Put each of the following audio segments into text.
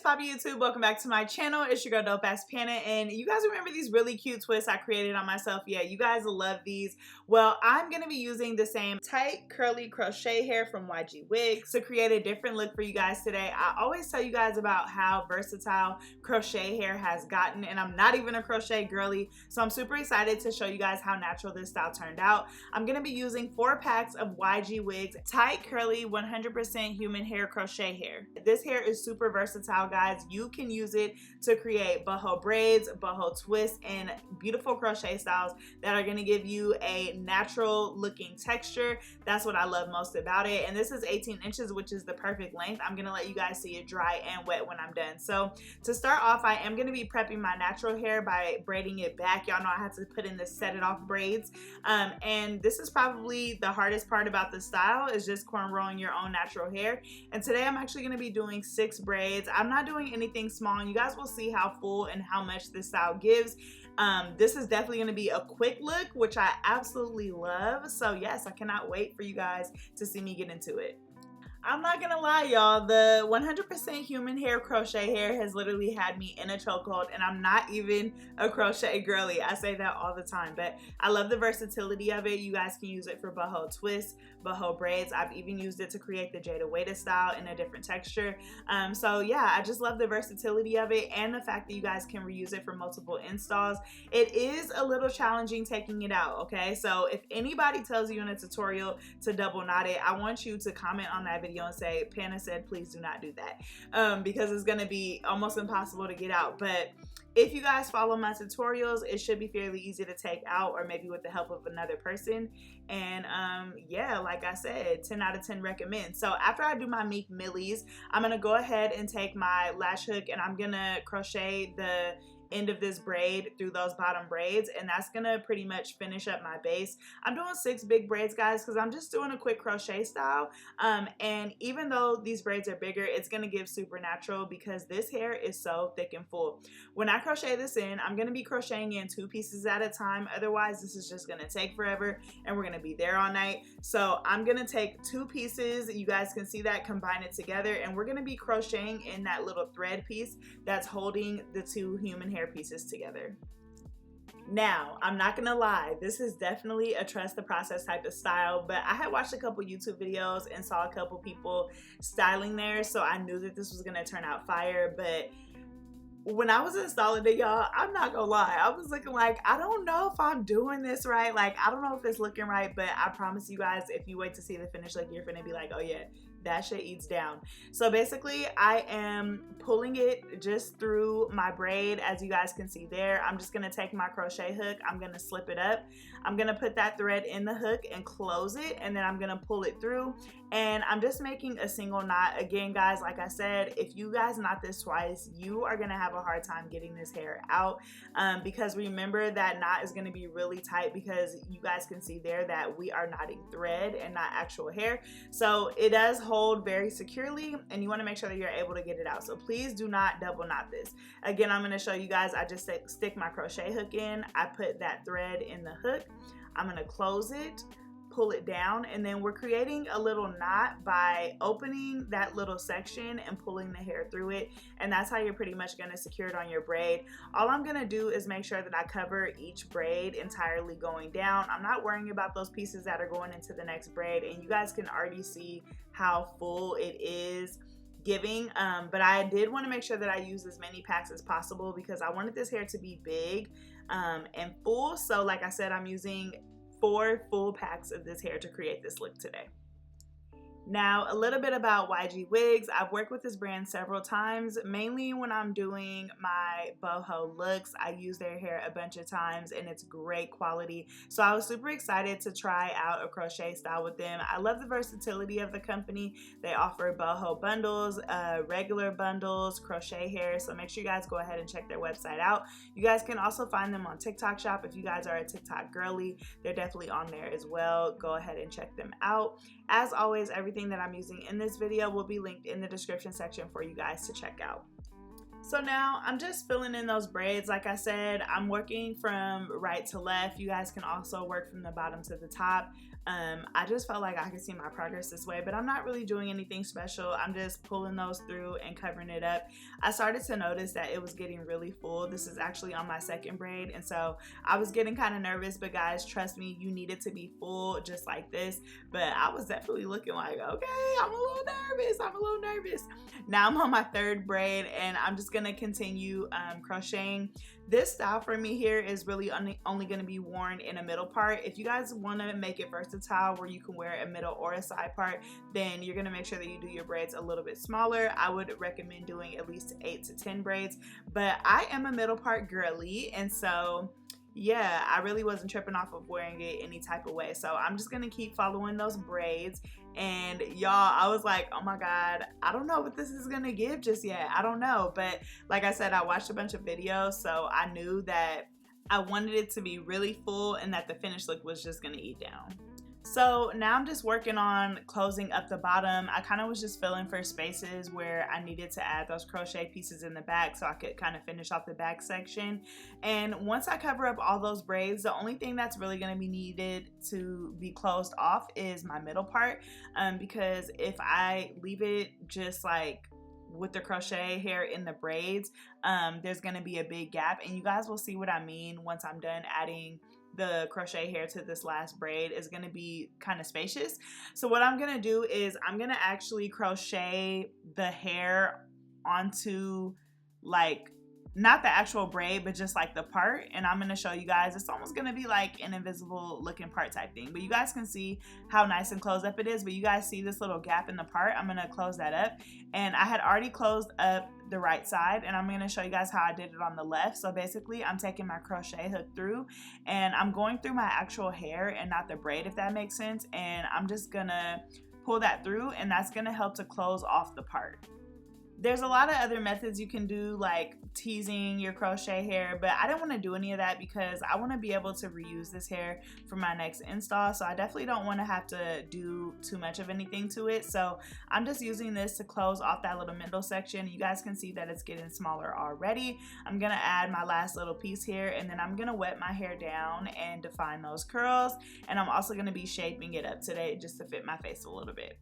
poppin' YouTube? Welcome back to my channel. It's your girl DOPEaxxPANA, and you guys remember these really cute twists I created on myself? Yeah, you guys love these. Well, I'm gonna be using the same tight curly crochet hair from YGWigs to create a different look for you guys today. I always tell you guys about how versatile crochet hair has gotten, and I'm not even a crochet girly, so I'm super excited to show you guys how natural this style turned out. I'm gonna be using 4 packs of YGWigs tight curly 100% human hair crochet hair. This hair is super versatile, guys. You can use it to create boho braids, boho twists, and beautiful crochet styles that are going to give you a natural looking texture. That's what I love most about it. And this is 18 inches, which is the perfect length. I'm going to let you guys see it dry and wet when I'm done. So to start off, I am going to be prepping my natural hair by braiding it back. Y'all know I had to put in the set it off braids. And this is probably the hardest part about the style, is just cornrowing your own natural hair. And today I'm actually going to be doing 6 braids. I'm not doing anything small, and you guys will see how full and how much this style gives. This is definitely going to be a quick look, which I absolutely love. So yes, I cannot wait for you guys to see me get into it. I'm not gonna lie, y'all, the 100% human hair crochet hair has literally had me in a chokehold, and I'm not even a crochet girly. I say that all the time, but I love the versatility of it. You guys can use it for boho twists, boho braids. I've even used it to create the Jada style in a different texture. So yeah, I just love the versatility of it and the fact that you guys can reuse it for multiple installs. It is a little challenging taking it out, okay? So if anybody tells you in a tutorial to double knot it, I want you to comment on that video and say, Pana said please do not do that, because it's going to be almost impossible to get out. But if you guys follow my tutorials, it should be fairly easy to take out, or maybe with the help of another person. And yeah, like I said, 10 out of 10 recommend. So after I do my meek millies, I'm going to go ahead and take my lash hook, and I'm going to crochet the end of this braid through those bottom braids, and that's gonna pretty much finish up my base. I'm doing 6 big braids, guys, because I'm just doing a quick crochet style, and even though these braids are bigger, it's gonna give super natural because this hair is so thick and full. When I crochet this in, I'm gonna be crocheting in 2 pieces at a time, otherwise this is just gonna take forever and we're gonna be there all night. So I'm gonna take 2 pieces, you guys can see that, combine it together, and we're gonna be crocheting in that little thread piece that's holding the 2 human hair pieces together. Now, I'm not gonna lie, this is definitely a trust the process type of style, but I had watched a couple YouTube videos and saw a couple people styling there, so I knew that this was gonna turn out fire. But when I was installing it, y'all, I'm not gonna lie, I was looking like, I don't know if I'm doing this right, like I don't know if it's looking right, but I promise you guys, if you wait to see the finished look, you're gonna be like, oh yeah, that shit eats down. So basically, I am pulling it just through my braid, as you guys can see there. I'm just gonna take my crochet hook, I'm gonna slip it up, I'm gonna put that thread in the hook and close it, and then I'm gonna pull it through, and I'm just making a single knot. Again, guys, like I said, if you guys knot this twice, you are gonna have a hard time getting this hair out, because remember, that knot is gonna be really tight, because you guys can see there that we are knotting thread and not actual hair. So it does hold very securely, and you want to make sure that you're able to get it out. So please do not double knot this. Again, I'm going to show you guys. I just stick my crochet hook in, I put that thread in the hook, I'm going to close it, pull it down, and then we're creating a little knot by opening that little section and pulling the hair through it, and that's how you're pretty much going to secure it on your braid. All I'm going to do is make sure that I cover each braid entirely going down. I'm not worrying about those pieces that are going into the next braid, and you guys can already see how full it is giving, but I did want to make sure that I use as many packs as possible because I wanted this hair to be big and full. So like I said, I'm using 4 full packs of this hair to create this look today. Now, a little bit about YGWigs. I've worked with this brand several times, mainly when I'm doing my boho looks. I use their hair a bunch of times, and it's great quality. So I was super excited to try out a crochet style with them. I love the versatility of the company. They offer boho bundles, regular bundles, crochet hair. So make sure you guys go ahead and check their website out. You guys can also find them on TikTok Shop. If you guys are a TikTok girly, they're definitely on there as well. Go ahead and check them out. As always, everything that I'm using in this video will be linked in the description section for you guys to check out. So now I'm just filling in those braids. Like I said, I'm working from right to left. You guys can also work from the bottom to the top. I just felt like I could see my progress this way, but I'm not really doing anything special. I'm just pulling those through and covering it up. I started to notice that it was getting really full. This is actually on my second braid, and so I was getting kind of nervous, but guys, trust me, you need it to be full just like this. But I was definitely looking like, okay, I'm a little nervous. Now I'm on my third braid, and I'm just gonna continue crocheting. This style for me here is really only going to be worn in a middle part. If you guys want to make it versatile where you can wear a middle or a side part, then you're going to make sure that you do your braids a little bit smaller. I would recommend doing at least 8 to 10 braids, but I am a middle part girly, and so yeah, I really wasn't tripping off of wearing it any type of way. So I'm just gonna keep following those braids. And y'all, I was like, oh my god, I don't know what this is gonna give just yet. I don't know, but like I said, I watched a bunch of videos, so I knew that I wanted it to be really full and that the finished look was just gonna eat down. So now I'm just working on closing up the bottom. I kind of was just filling for spaces where I needed to add those crochet pieces in the back so I could kind of finish off the back section. And once I cover up all those braids, the only thing that's really going to be needed to be closed off is my middle part, because if I leave it just like with the crochet hair in the braids, there's going to be a big gap, and you guys will see what I mean once I'm done adding the crochet hair to this last braid. Is going to be kind of spacious. So what I'm going to do is I'm going to actually crochet the hair onto, like, not the actual braid, but just like the part, and I'm going to show you guys. It's almost going to be like an invisible looking part type thing, but you guys can see how nice and closed up it is. But you guys see this little gap in the part. I'm going to close that up, and I had already closed up the right side, and I'm going to show you guys how I did it on the left. So basically I'm taking my crochet hook through, and I'm going through my actual hair and not the braid, if that makes sense, and I'm just gonna pull that through, and that's going to help to close off the part. There's a lot of other methods you can do, like teasing your crochet hair, but I didn't want to do any of that because I want to be able to reuse this hair for my next install. So I definitely don't want to have to do too much of anything to it. So I'm just using this to close off that little middle section. You guys can see that it's getting smaller already. I'm going to add my last little piece here, and then I'm going to wet my hair down and define those curls. And I'm also going to be shaping it up today just to fit my face a little bit.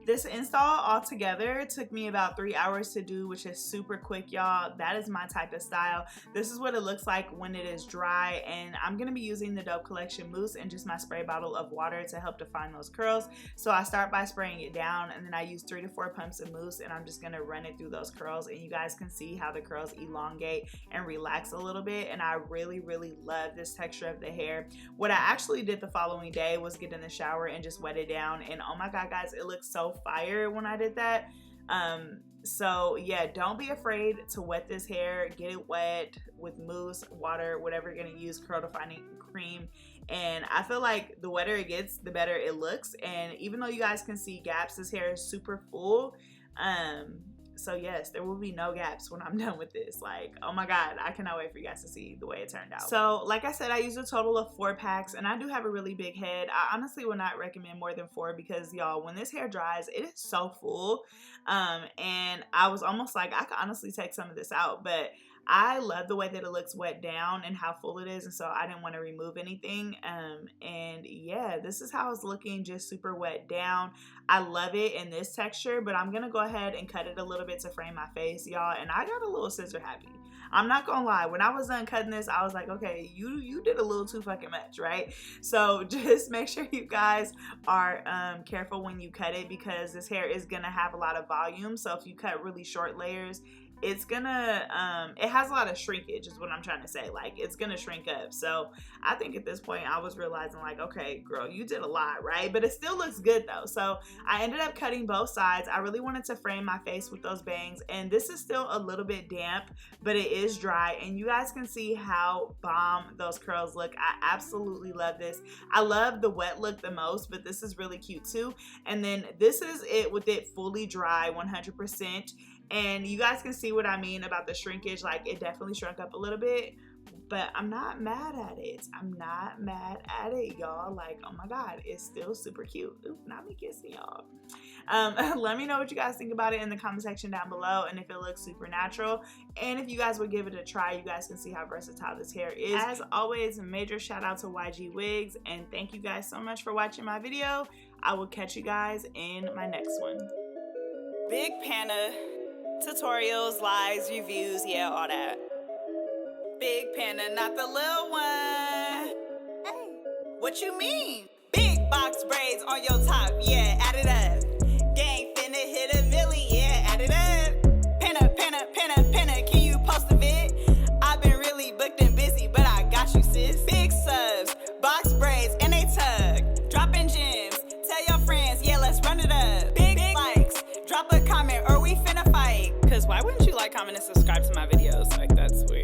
This install altogether took me about 3 hours to do, which is super quick, y'all. That is my type of style. This is what it looks like when it is dry, and I'm going to be using the Dope Collection mousse and just my spray bottle of water to help define those curls. So I start by spraying it down, and then I use 3 to 4 pumps of mousse, and I'm just going to run it through those curls, and you guys can see how the curls elongate and relax a little bit, and I really, really love this texture of the hair. What I actually did the following day was get in the shower and just wet it down, and oh my god, guys, it looks so fire when I did that. So yeah, don't be afraid to wet this hair. Get it wet with mousse, water, whatever you're gonna use, curl defining cream. And I feel like the wetter it gets, the better it looks. And even though you guys can see gaps, this hair is super full. So yes, there will be no gaps when I'm done with this. Like, oh my god, I cannot wait for you guys to see the way it turned out. So like I said, I used a total of 4 packs, and I do have a really big head. I honestly would not recommend more than 4 because, y'all, when this hair dries, it is so full. And I was almost like, I could honestly take some of this out, but I love the way that it looks wet down and how full it is, and so I didn't want to remove anything. And yeah, this is how it's looking, just super wet down. I love it in this texture, but I'm gonna go ahead and cut it a little bit to frame my face, y'all, and I got a little scissor happy. I'm not gonna lie, when I was done cutting this, I was like, okay, you did a little too fucking much, right? So just make sure you guys are careful when you cut it, because this hair is gonna have a lot of volume. So if you cut really short layers, it's gonna it has a lot of shrinkage, is what I'm trying to say. Like, it's gonna shrink up. So I think at this point I was realizing, like, okay girl, you did a lot, right? But it still looks good though. So I ended up cutting both sides. I really wanted to frame my face with those bangs, and this is still a little bit damp, but it is dry, and you guys can see how bomb those curls look. I absolutely love this. I love the wet look the most, but this is really cute too. And then this is it with it fully dry 100%. And you guys can see what I mean about the shrinkage. Like, it definitely shrunk up a little bit, but I'm not mad at it. I'm not mad at it, y'all. Like, oh my god, it's still super cute. Ooh, not me kissing y'all. Let me know what you guys think about it in the comment section down below, and if it looks super natural, and if you guys would give it a try. You guys can see how versatile this hair is. As always, a major shout out to YGWigs, and thank you guys so much for watching my video. I will catch you guys in my next one. Big Pana tutorials, lives, reviews, yeah, all that. Big Pana, not the little one. Hey, what you mean? Big box braids on your top, yeah, add it up. Gang finna hit a milli, yeah, add it up. Pana, Pana, Pana, Pana, can you post a vid? I've been really booked and busy, but I got you, sis. Big subs, box braids, and they tug. Dropping gems, tell your friends, yeah, let's run it up. Big likes, drop a comment or we finna fight. Cause why wouldn't you like, comment, and subscribe to my videos? Like, that's weird.